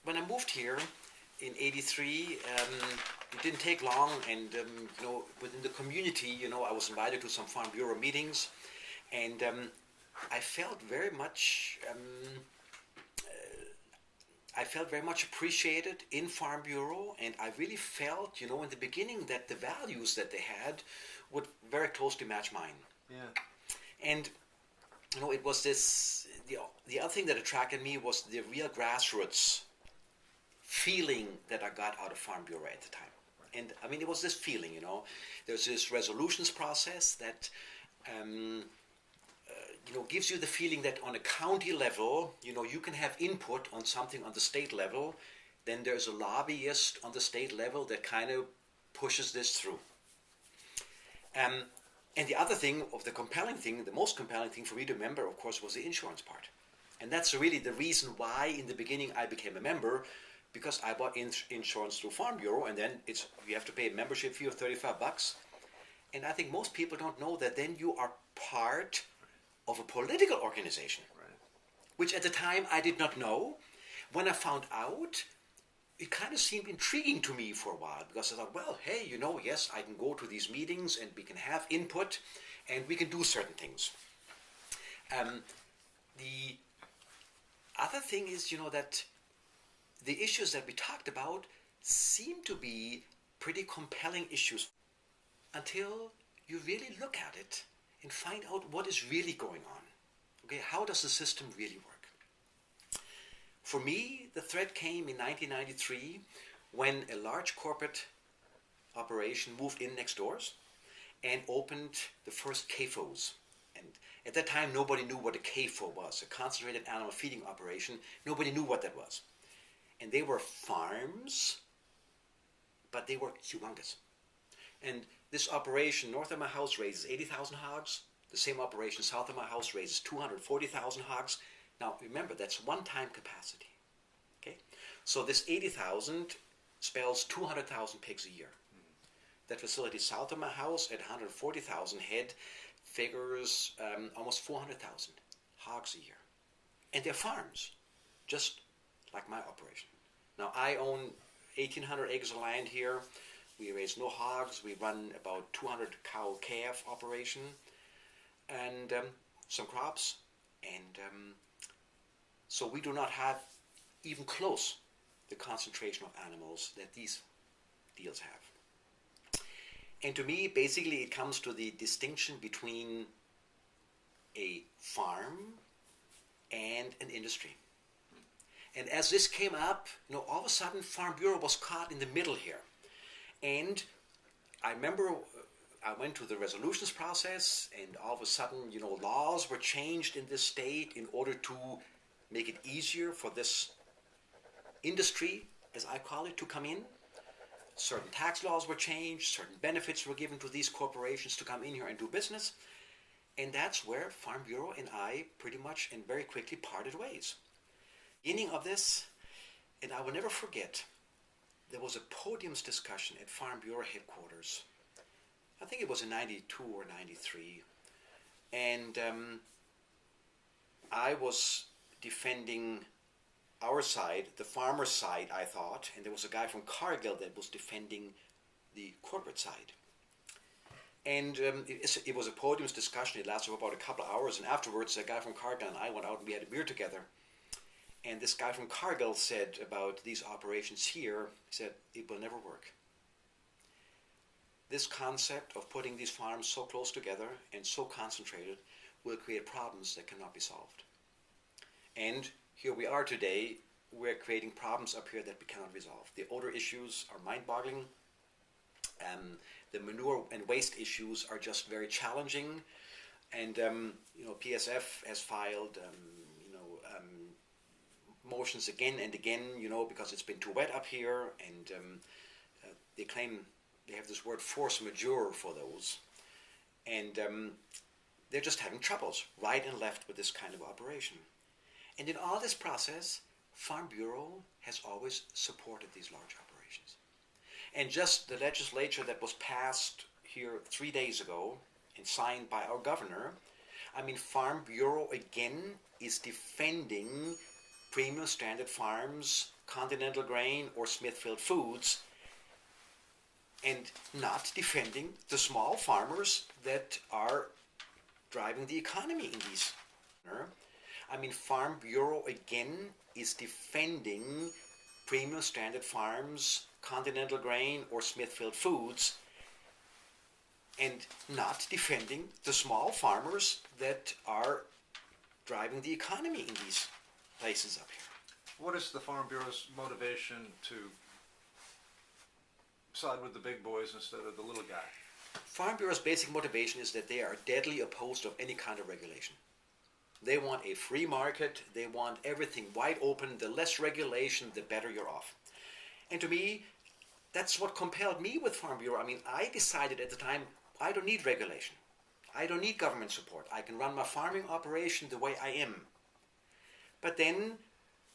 when I moved here in '83, it didn't take long, and within the community, I was invited to some Farm Bureau meetings, and I felt very much. I felt very much appreciated in Farm Bureau, and I really felt, in the beginning, that the values that they had would very closely match mine. Yeah. And it was this. The other thing that attracted me was the real grassroots feeling that I got out of Farm Bureau at the time. And I mean, it was this feeling, there's this resolutions process that gives you the feeling that on a county level, you can have input on something on the state level. Then there's a lobbyist on the state level that kind of pushes this through. And the other thing, the most compelling thing for me to remember, of course, was the insurance part. And that's really the reason why in the beginning I became a member, because I bought insurance through Farm Bureau, and then you have to pay a membership fee of $35. And I think most people don't know that then you are part of a political organization, right, which at the time I did not know. When I found out, it kind of seemed intriguing to me for a while, because I thought, well, hey, yes, I can go to these meetings and we can have input and we can do certain things. The other thing is, that the issues that we talked about seem to be pretty compelling issues until you really look at it and find out what is really going on. Okay, how does the system really work? For me, the threat came in 1993 when a large corporate operation moved in next doors and opened the first CAFOs. And at that time, nobody knew what a CAFO was, a concentrated animal feeding operation. Nobody knew what that was. And they were farms, but they were humongous. And this operation north of my house raises 80,000 hogs. The same operation south of my house raises 240,000 hogs. Now remember, that's one-time capacity. Okay, so this 80,000 spells 200,000 pigs a year. That facility south of my house at 140,000 head figures almost 400,000 hogs a year. And they're farms, just like my operation. Now I own 1,800 acres of land here. We raise no hogs. We run about 200 cow-calf operation and some crops. And so we do not have even close the concentration of animals that these deals have. And to me, basically, it comes to the distinction between a farm and an industry. And as this came up, all of a sudden Farm Bureau was caught in the middle here. And I remember I went to the resolutions process, and all of a sudden, laws were changed in this state in order to make it easier for this industry, as I call it, to come in. Certain tax laws were changed, certain benefits were given to these corporations to come in here and do business. And that's where Farm Bureau and I pretty much and very quickly parted ways. Beginning of this, and I will never forget, there was a podiums discussion at Farm Bureau headquarters. I think it was in 92 or 93. And I was defending our side, the farmer's side, I thought, and there was a guy from Cargill that was defending the corporate side. And it was a podiums discussion. It lasted for about a couple of hours, and afterwards, a guy from Cargill and I went out and we had a beer together. And this guy from Cargill said about these operations here, he said, it will never work. This concept of putting these farms so close together and so concentrated will create problems that cannot be solved. And here we are today, we're creating problems up here that we cannot resolve. The odor issues are mind-boggling. The manure and waste issues are just very challenging. And PSF has filed motions again and again, because it's been too wet up here, and they claim they have this word force majeure for those, and they're just having troubles right and left with this kind of operation. And in all this process, Farm Bureau has always supported these large operations. And just the legislature that was passed here 3 days ago and signed by our governor, Farm Bureau again is defending premium standard farms Continental Grain or Smithfield Foods, and not defending the small farmers that are driving the economy in these. I mean, Farm Bureau again is defending Premium Standard Farms, Continental Grain or Smithfield Foods, and not defending the small farmers that are driving the economy in these places up here. What is the Farm Bureau's motivation to side with the big boys instead of the little guy? Farm Bureau's basic motivation is that they are deadly opposed of any kind of regulation. They want a free market. They want everything wide open. The less regulation, the better you're off. And to me, that's what compelled me with Farm Bureau. I mean, I decided at the time, I don't need regulation. I don't need government support. I can run my farming operation the way I am. But then,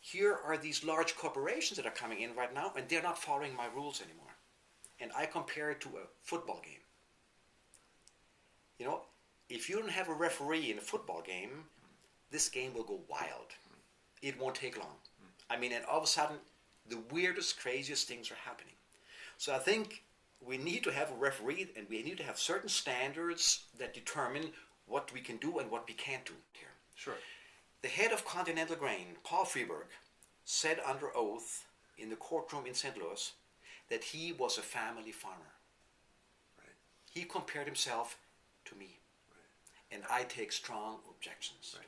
here are these large corporations that are coming in right now, and they're not following my rules anymore. And I compare it to a football game. You know, if you don't have a referee in a football game, this game will go wild. It won't take long. I mean, and all of a sudden, the weirdest, craziest things are happening. So I think we need to have a referee, and we need to have certain standards that determine what we can do and what we can't do here. Sure. The head of Continental Grain, Paul Freeberg, said under oath in the courtroom in St. Louis that he was a family farmer. Right. He compared himself to me. Right. And I take strong objections. Right.